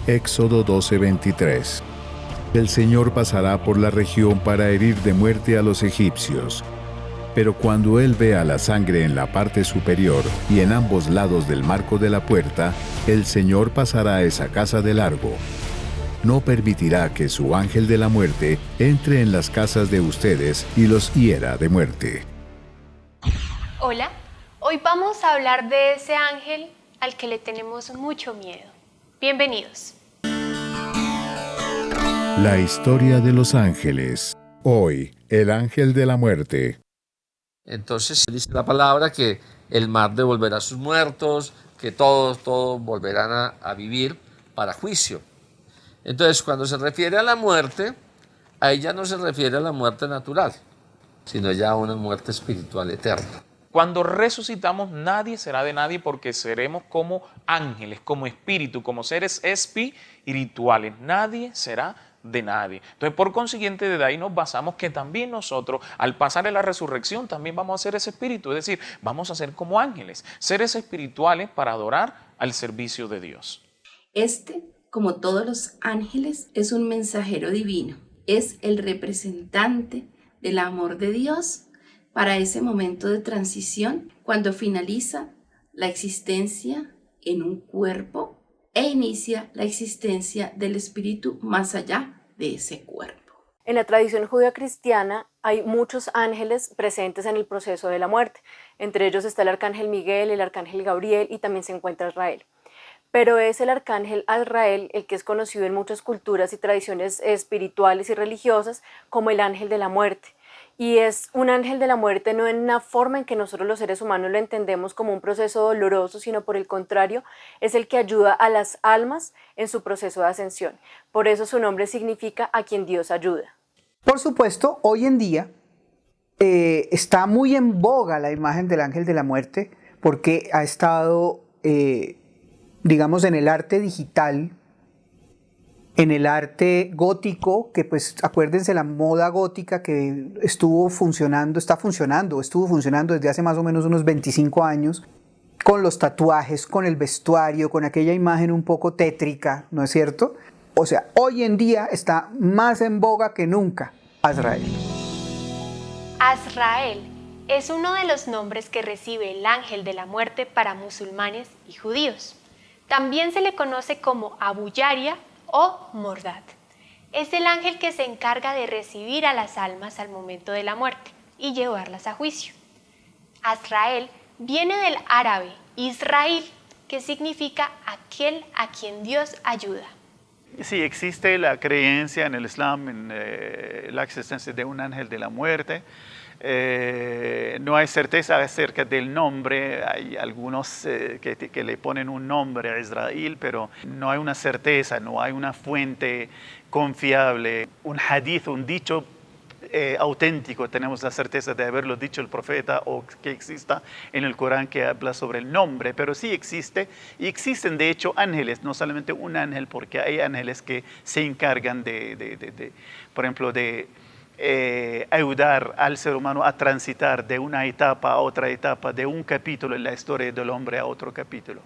Éxodo 12:23. El Señor pasará por la región para herir de muerte a los egipcios. Pero cuando él vea la sangre en la parte superior y en ambos lados del marco de la puerta, el Señor pasará a esa casa de largo. No permitirá que su ángel de la muerte entre en las casas de ustedes y los hiera de muerte. Hola, hoy vamos a hablar de ese ángel al que le tenemos mucho miedo. Bienvenidos. La historia de los ángeles. Hoy, el ángel de la muerte. Entonces dice la palabra que el mar devolverá a sus muertos, que todos volverán a vivir para juicio. Entonces, cuando se refiere a la muerte, a ella no se refiere a la muerte natural, sino ya a una muerte espiritual eterna. Cuando resucitamos, nadie será de nadie porque seremos como ángeles, como espíritu, como seres espirituales. Nadie será de nadie. Entonces, por consiguiente, desde ahí nos basamos que también nosotros, al pasar en la resurrección, también vamos a ser ese espíritu. Es decir, vamos a ser como ángeles, seres espirituales para adorar al servicio de Dios. Como todos los ángeles, es un mensajero divino. Es el representante del amor de Dios para ese momento de transición, cuando finaliza la existencia en un cuerpo e inicia la existencia del espíritu más allá de ese cuerpo. En la tradición judeo-cristiana hay muchos ángeles presentes en el proceso de la muerte. Entre ellos está el arcángel Miguel, el arcángel Gabriel y también se encuentra Azrael. Pero es el arcángel Azrael el que es conocido en muchas culturas y tradiciones espirituales y religiosas como el ángel de la muerte. Y es un ángel de la muerte no en una forma en que nosotros los seres humanos lo entendemos como un proceso doloroso, sino por el contrario, es el que ayuda a las almas en su proceso de ascensión. Por eso su nombre significa a quien Dios ayuda. Por supuesto, hoy en día está muy en boga la imagen del ángel de la muerte porque ha estado, digamos, en el arte digital, en el arte gótico, que pues acuérdense la moda gótica que estuvo funcionando desde hace más o menos unos 25 años, con los tatuajes, con el vestuario, con aquella imagen un poco tétrica, ¿no es cierto? O sea, hoy en día está más en boga que nunca Azrael. Azrael es uno de los nombres que recibe el ángel de la muerte para musulmanes y judíos. También se le conoce como Abu Yaria o Mordad. Es el ángel que se encarga de recibir a las almas al momento de la muerte y llevarlas a juicio. Azrael viene del árabe Israel, que significa aquel a quien Dios ayuda. Sí, existe la creencia en el Islam en la existencia de un ángel de la muerte. No hay certeza acerca del nombre, hay algunos que le ponen un nombre a Israel, pero no hay una certeza, no hay una fuente confiable, un hadith, un dicho auténtico, tenemos la certeza de haberlo dicho el profeta o que exista en el Corán que habla sobre el nombre, pero sí existe y existen de hecho ángeles, no solamente un ángel, porque hay ángeles que se encargan por ejemplo, de ayudar al ser humano a transitar de una etapa a otra etapa, de un capítulo en la historia del hombre a otro capítulo.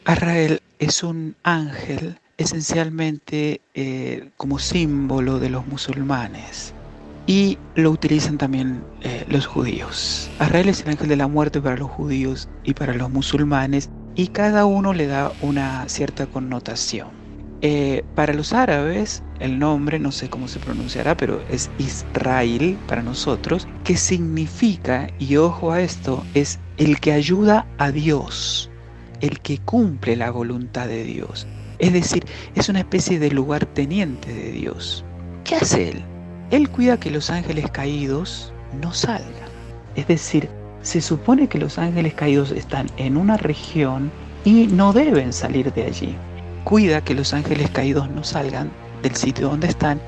Azrael es un ángel esencialmente como símbolo de los musulmanes y lo utilizan también los judíos. Azrael es el ángel de la muerte para los judíos y para los musulmanes y cada uno le da una cierta connotación. Para los árabes, el nombre, no sé cómo se pronunciará, pero es Israel para nosotros, que significa, y ojo a esto, es el que ayuda a Dios, el que cumple la voluntad de Dios. Es decir, es una especie de lugarteniente de Dios. ¿Qué hace él? Él cuida que los ángeles caídos no salgan. Es decir, se supone que los ángeles caídos están en una región y no deben salir de allí. Cuida que los ángeles caídos no salgan del sitio donde están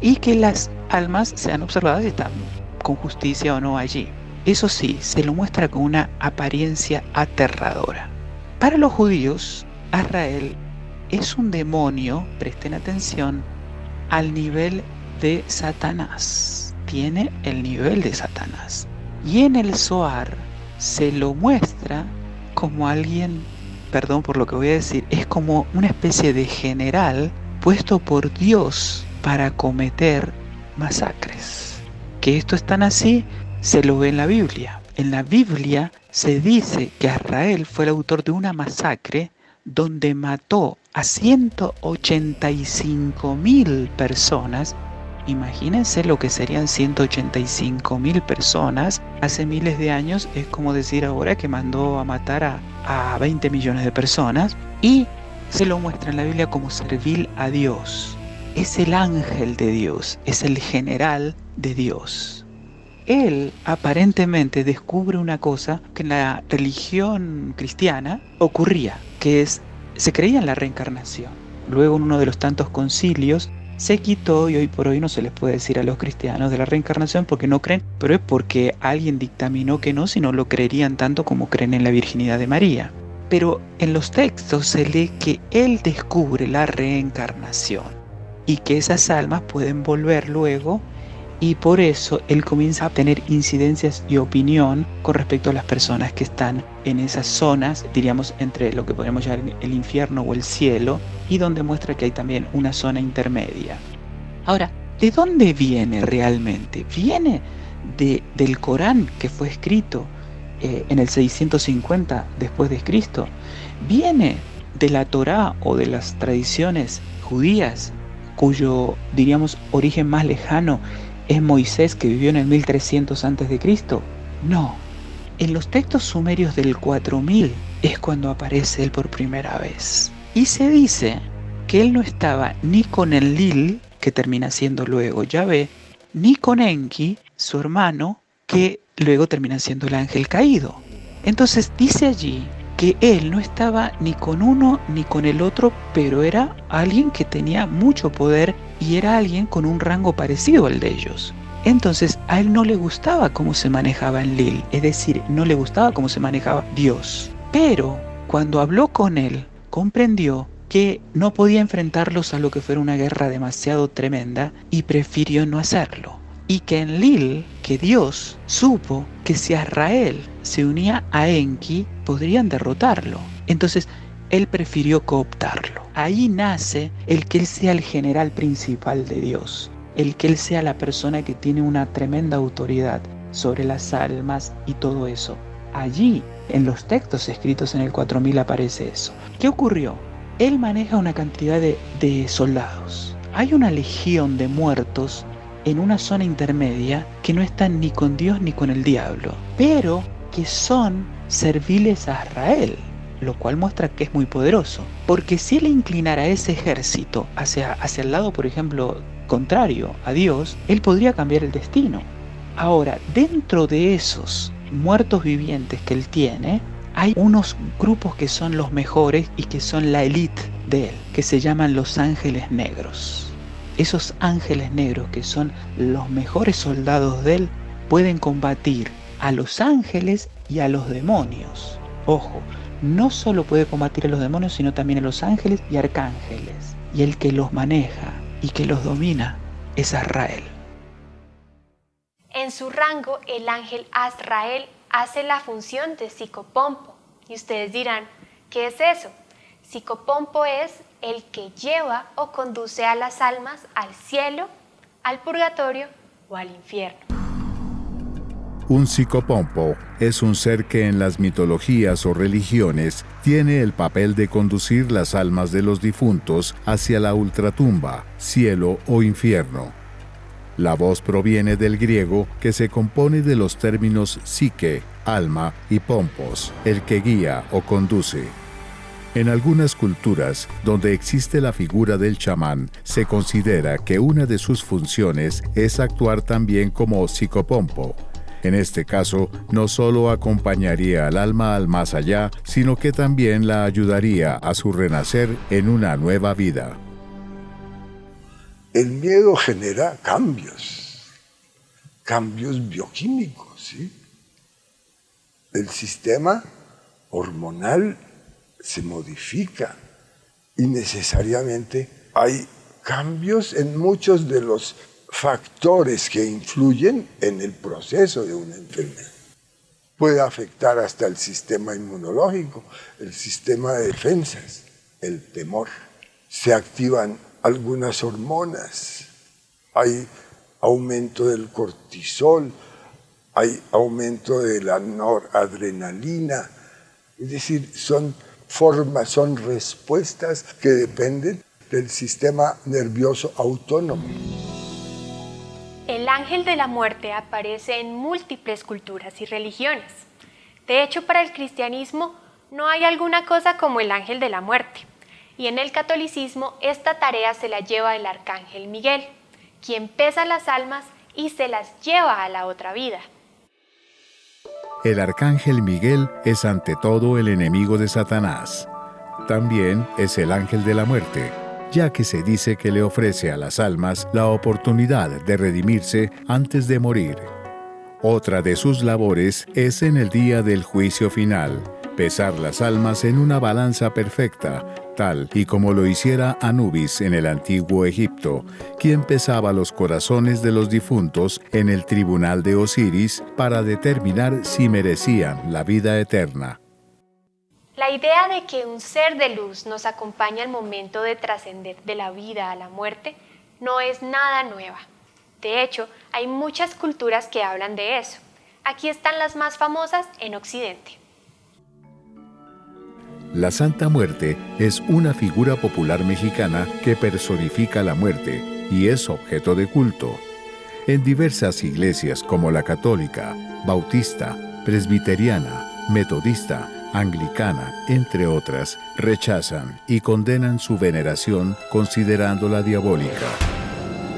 y que las almas sean observadas si están con justicia o no allí. Eso sí, se lo muestra con una apariencia aterradora. Para los judíos, Azrael es un demonio, presten atención, al nivel de Satanás. Tiene el nivel de Satanás. Y en el Zohar se lo muestra como alguien perdón por lo que voy a decir, es como una especie de general puesto por Dios para cometer masacres. Que esto es tan así, se lo ve en la Biblia. En la Biblia se dice que Azrael fue el autor de una masacre donde mató a 185.000 personas. Imagínense lo que serían 185.000 personas hace miles de años. Es como decir ahora que mandó a matar a 20 millones de personas. Y se lo muestra en la Biblia como servil a Dios. Es el ángel de Dios, es el general de Dios. Él aparentemente descubre una cosa que en la religión cristiana ocurría, que es, se creía en la reencarnación. Luego en uno de los tantos concilios se quitó y hoy por hoy no se les puede decir a los cristianos de la reencarnación porque no creen, pero es porque alguien dictaminó que no, si no lo creerían tanto como creen en la virginidad de María. Pero en los textos se lee que él descubre la reencarnación y que esas almas pueden volver luego, y por eso él comienza a tener incidencias y opinión con respecto a las personas que están en esas zonas, diríamos entre lo que podríamos llamar el infierno o el cielo, y donde muestra que hay también una zona intermedia. Ahora, ¿de dónde viene realmente? Viene del Corán, que fue escrito en el 650 después de Cristo. Viene de la Torá o de las tradiciones judías, cuyo, diríamos, origen más lejano es Moisés, que vivió en el 1300 a.C. No, en los textos sumerios del 4000 es cuando aparece él por primera vez. Y se dice que él no estaba ni con Enlil, que termina siendo luego Yahvé, ni con Enki, su hermano, que luego termina siendo el ángel caído. Entonces dice allí que él no estaba ni con uno ni con el otro, pero era alguien que tenía mucho poder y era alguien con un rango parecido al de ellos. Entonces a él no le gustaba cómo se manejaba Enlil, es decir, no le gustaba cómo se manejaba Dios. Pero cuando habló con él, comprendió que no podía enfrentarlos a lo que fuera una guerra demasiado tremenda y prefirió no hacerlo. Y que Enlil, que Dios, supo que si Azrael se unía a Enki, podrían derrotarlo. Entonces, él prefirió cooptarlo. Ahí nace el que él sea el general principal de Dios, el que él sea la persona que tiene una tremenda autoridad sobre las almas y todo eso. Allí, en los textos escritos en el 4000 aparece eso. ¿Qué ocurrió? Él maneja una cantidad de soldados. Hay una legión de muertos en una zona intermedia que no están ni con Dios ni con el diablo, pero que son serviles a Azrael, lo cual muestra que es muy poderoso, porque si él inclinara ese ejército hacia el lado, por ejemplo, contrario a Dios, él podría cambiar el destino. Ahora, dentro de esos muertos vivientes que él tiene, hay unos grupos que son los mejores y que son la élite de él, que se llaman los ángeles negros. Esos ángeles negros, que son los mejores soldados de él, pueden combatir a los ángeles y a los demonios. Ojo, no solo puede combatir a los demonios, sino también a los ángeles y arcángeles. Y el que los maneja y que los domina es Azrael. En su rango, el ángel Azrael hace la función de psicopompo. Y ustedes dirán, ¿qué es eso? Psicopompo es el que lleva o conduce a las almas al cielo, al purgatorio o al infierno. Un psicopompo es un ser que en las mitologías o religiones tiene el papel de conducir las almas de los difuntos hacia la ultratumba, cielo o infierno. La voz proviene del griego, que se compone de los términos psique, alma, y pompos, el que guía o conduce. En algunas culturas, donde existe la figura del chamán, se considera que una de sus funciones es actuar también como psicopompo. En este caso, no solo acompañaría al alma al más allá, sino que también la ayudaría a su renacer en una nueva vida. El miedo genera cambios bioquímicos, ¿sí? El sistema hormonal se modifica y necesariamente hay cambios en muchos de los factores que influyen en el proceso de una enfermedad. puede afectar hasta el sistema inmunológico, el sistema de defensas, el temor. Se activan algunas hormonas, hay aumento del cortisol, hay aumento de la noradrenalina, es decir, son formas, son respuestas que dependen del sistema nervioso autónomo. El ángel de la muerte aparece en múltiples culturas y religiones. De hecho, para el cristianismo no hay alguna cosa como el ángel de la muerte. Y en el catolicismo esta tarea se la lleva el arcángel Miguel, quien pesa las almas y se las lleva a la otra vida. El arcángel Miguel es ante todo el enemigo de Satanás. También es el ángel de la muerte, ya que se dice que le ofrece a las almas la oportunidad de redimirse antes de morir. Otra de sus labores es en el día del juicio final, pesar las almas en una balanza perfecta, tal y como lo hiciera Anubis en el antiguo Egipto, quien pesaba los corazones de los difuntos en el tribunal de Osiris para determinar si merecían la vida eterna. La idea de que un ser de luz nos acompaña al momento de trascender de la vida a la muerte no es nada nueva. De hecho, hay muchas culturas que hablan de eso. Aquí están las más famosas en Occidente. La Santa Muerte es una figura popular mexicana que personifica la muerte y es objeto de culto. En diversas iglesias como la católica, bautista, presbiteriana, metodista, anglicana, entre otras, rechazan y condenan su veneración considerándola diabólica.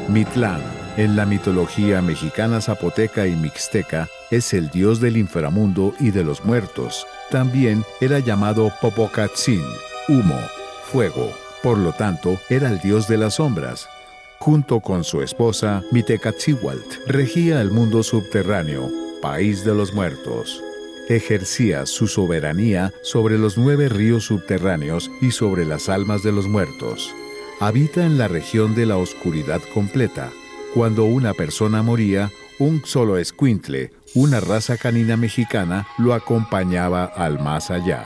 Mictlán, en la mitología mexicana zapoteca y mixteca, es el dios del inframundo y de los muertos. También era llamado Popocatzin, humo, fuego. Por lo tanto, era el dios de las sombras. Junto con su esposa, Mitecatzihualt, regía el mundo subterráneo, país de los muertos. Ejercía su soberanía sobre los 9 ríos subterráneos y sobre las almas de los muertos. Habita en la región de la oscuridad completa. Cuando una persona moría, un solo escuintle, una raza canina mexicana, lo acompañaba al más allá.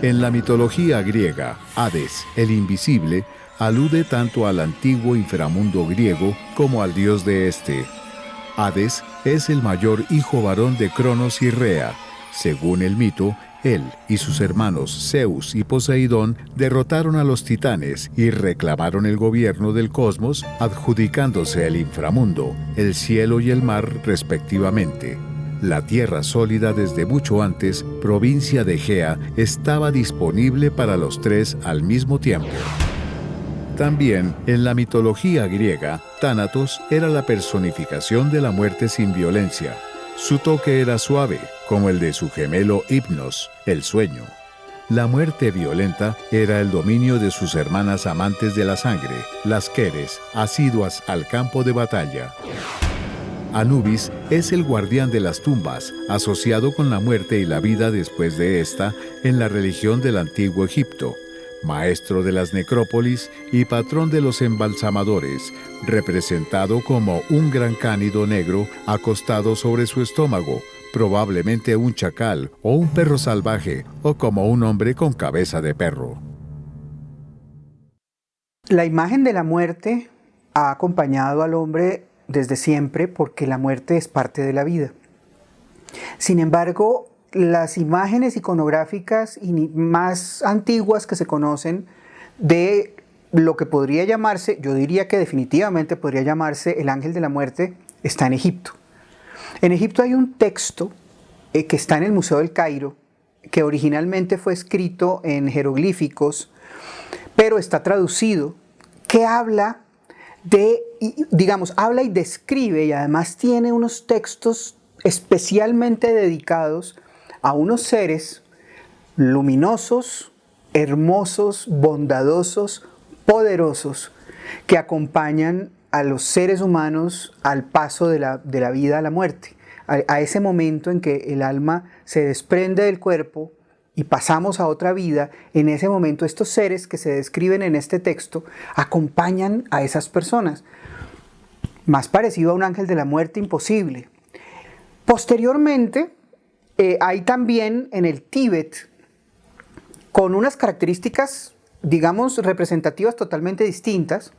En la mitología griega, Hades, el invisible, alude tanto al antiguo inframundo griego como al dios de este. Hades es el mayor hijo varón de Cronos y Rea. Según el mito, él y sus hermanos Zeus y Poseidón derrotaron a los titanes y reclamaron el gobierno del cosmos, adjudicándose el inframundo, el cielo y el mar respectivamente. La tierra sólida desde mucho antes, provincia de Egea, estaba disponible para los 3 al mismo tiempo. También, en la mitología griega, Tánatos era la personificación de la muerte sin violencia. Su toque era suave, como el de su gemelo Hipnos, el sueño. La muerte violenta era el dominio de sus hermanas amantes de la sangre, las Queres, asiduas al campo de batalla. Anubis es el guardián de las tumbas, asociado con la muerte y la vida después de esta en la religión del antiguo Egipto. Maestro de las necrópolis y patrón de los embalsamadores, representado como un gran cánido negro acostado sobre su estómago, probablemente un chacal o un perro salvaje, o como un hombre con cabeza de perro. La imagen de la muerte ha acompañado al hombre desde siempre porque la muerte es parte de la vida. Sin embargo, las imágenes iconográficas y más antiguas que se conocen de lo que podría llamarse, yo diría que definitivamente podría llamarse el ángel de la muerte, está en Egipto. En Egipto hay un texto que está en el Museo del Cairo, que originalmente fue escrito en jeroglíficos, pero está traducido, que habla habla y describe, y además tiene unos textos especialmente dedicados a unos seres luminosos, hermosos, bondadosos, poderosos, que acompañan a los seres humanos al paso de la vida a la muerte, a ese momento en que el alma se desprende del cuerpo y pasamos a otra vida. En ese momento estos seres que se describen en este texto acompañan a esas personas. Más parecido a un ángel de la muerte, imposible. Posteriormente, hay también en el Tíbet, con unas características, digamos, representativas totalmente distintas,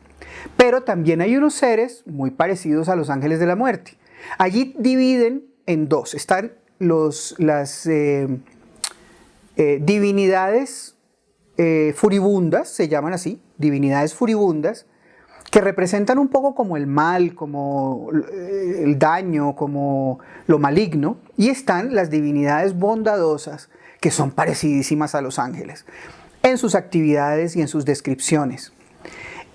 pero también hay unos seres muy parecidos a los ángeles de la muerte. Allí dividen en dos. Están las divinidades furibundas, se llaman así, divinidades furibundas, que representan un poco como el mal, como el daño, como lo maligno. Y están las divinidades bondadosas, que son parecidísimas a los ángeles, en sus actividades y en sus descripciones.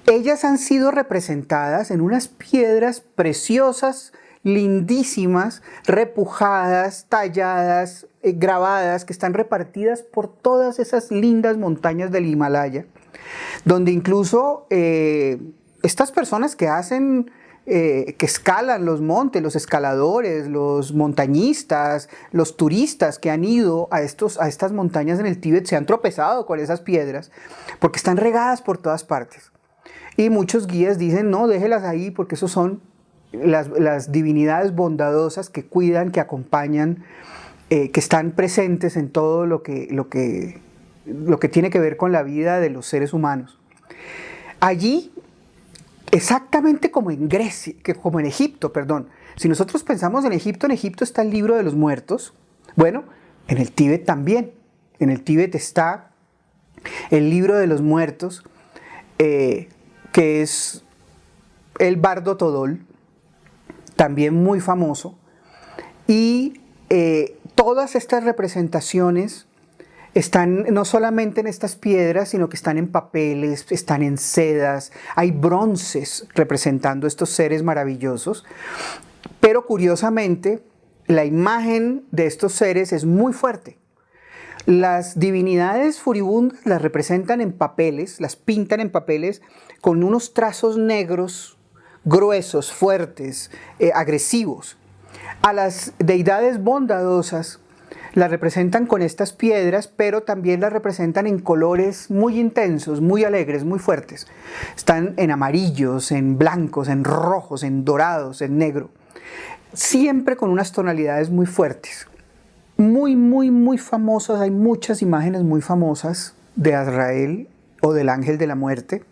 Ellas han sido representadas en unas piedras preciosas, lindísimas, repujadas, talladas, grabadas, que están repartidas por todas esas lindas montañas del Himalaya, donde incluso estas personas que hacen, que escalan los montes, los escaladores, los montañistas, los turistas que han ido a estas montañas en el Tíbet se han tropezado con esas piedras, porque están regadas por todas partes. Y muchos guías dicen, no, déjelas ahí porque esos son las divinidades bondadosas que cuidan, que acompañan, que están presentes en todo lo que tiene que ver con la vida de los seres humanos. Allí, exactamente como en Egipto, perdón. Si nosotros pensamos en Egipto está el libro de los muertos. Bueno, en el Tíbet también. En el Tíbet está el libro de los muertos, que es el Bardo Todol, también muy famoso. Y todas estas representaciones están no solamente en estas piedras, sino que están en papeles, están en sedas, hay bronces representando estos seres maravillosos. Pero curiosamente, la imagen de estos seres es muy fuerte. Las divinidades furibundas las representan en papeles, las pintan en papeles con unos trazos negros, gruesos, fuertes, agresivos. A las deidades bondadosas las representan con estas piedras, pero también las representan en colores muy intensos, muy alegres, muy fuertes. Están en amarillos, en blancos, en rojos, en dorados, en negro. Siempre con unas tonalidades muy fuertes. Muy, muy, muy famosas. Hay muchas imágenes muy famosas de Azrael o del ángel de la muerte.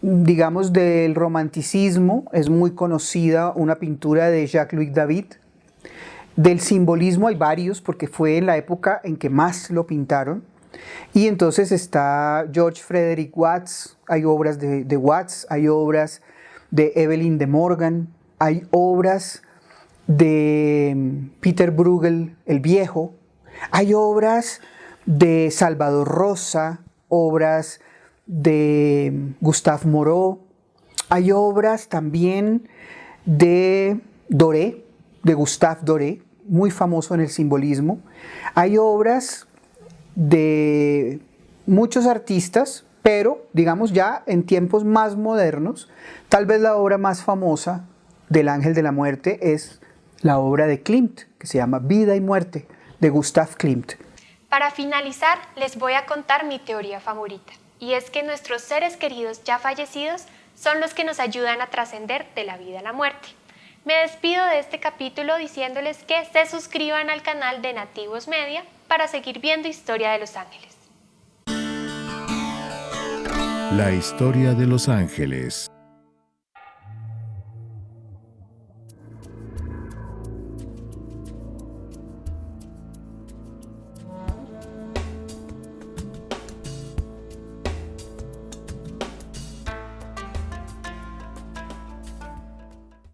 Digamos, del romanticismo es muy conocida una pintura de Jacques-Louis David. Del simbolismo hay varios, porque fue en la época en que más lo pintaron. Y entonces está George Frederick Watts, hay obras de Watts, hay obras de Evelyn de Morgan, hay obras de Peter Bruegel, el Viejo, hay obras de Salvador Rosa, obras de Gustave Moreau, hay obras también de Doré, de Gustave Doré, muy famoso en el simbolismo. Hay obras de muchos artistas, pero digamos ya en tiempos más modernos, tal vez la obra más famosa del ángel de la muerte es la obra de Klimt, que se llama Vida y Muerte, de Gustav Klimt. Para finalizar, les voy a contar mi teoría favorita, y es que nuestros seres queridos ya fallecidos son los que nos ayudan a trascender de la vida a la muerte. Me despido de este capítulo diciéndoles que se suscriban al canal de Nativos Media para seguir viendo Historia de los Ángeles. La historia de los ángeles.